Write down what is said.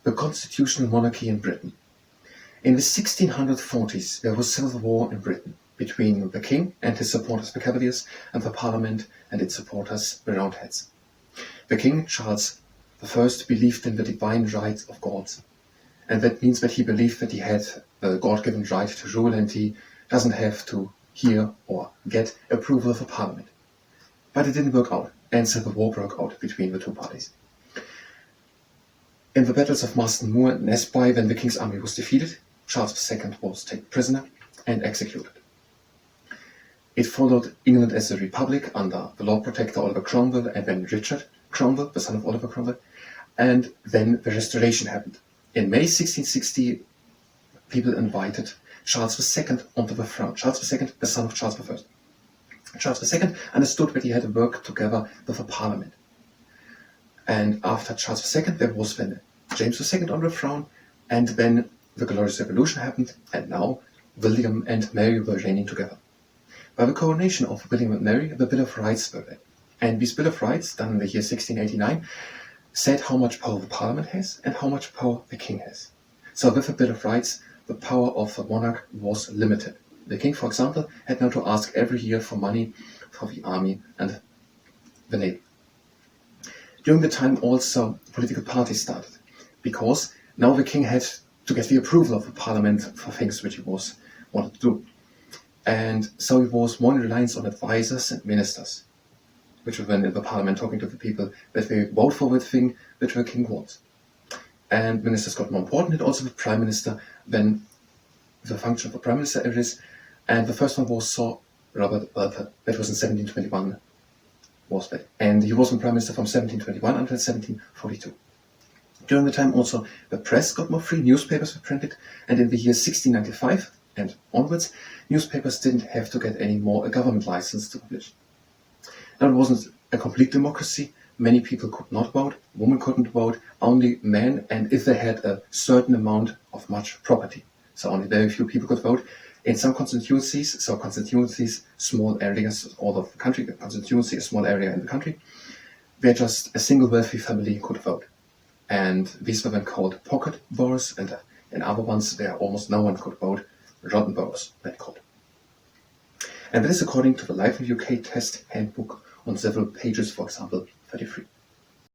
the constitutional monarchy in Britain. In the 1640s, there was civil war in Britain between the king and his supporters, the Cavaliers, and the Parliament and its supporters, the Roundheads. The king, Charles I, believed in the divine right of gods, and that means that he believed that he had the God-given right to rule and he doesn't have to hear or get approval of the Parliament. But it didn't work out, and civil war broke out between the two parties. In the battles of Marston, Moor and Naseby, when the king's army was defeated, Charles II was taken prisoner and executed. It followed England as a republic under the Lord Protector Oliver Cromwell and then Richard Cromwell, the son of Oliver Cromwell, and then the Restoration happened. In May 1660, people invited Charles II onto the throne. Charles II, the son of Charles I. Charles II understood that he had to work together with the Parliament. And after Charles II, there was then James II on the throne, and then the Glorious Revolution happened, and now William and Mary were reigning together. By the coronation of William and Mary, the Bill of Rights were read. And this Bill of Rights, done in the year 1689, said how much power the Parliament has and how much power the king has. So with the Bill of Rights, the power of the monarch was limited. The king, for example, had now to ask every year for money for the army and the navy. During the time also political parties started, because now the king had to get the approval of the Parliament for things which he wanted to do. And so he was more in reliance on advisors and ministers, which were then in the Parliament talking to the people that they vote for the thing which the king wants. And ministers got more important, and also the Prime Minister, then the function of the Prime Minister is. And the first one was Sir Robert Walpole, that was in 1721, was that. And he was the Prime Minister from 1721 until 1742. During the time also, the press got more free, newspapers were printed, and in the year 1695 and onwards, newspapers didn't have to get any more a government license to publish. Now, it wasn't a complete democracy. Many people could not vote, women couldn't vote, only men, and if they had a certain amount of much property. So only very few people could vote. In some constituencies, small areas all over the country, the constituency, a small area in the country, where just a single wealthy family could vote. And these were then called pocket boroughs, and in other ones where almost no one could vote, rotten boroughs, they're called. And that is according to the Life in the UK test handbook on several pages, for example, 33.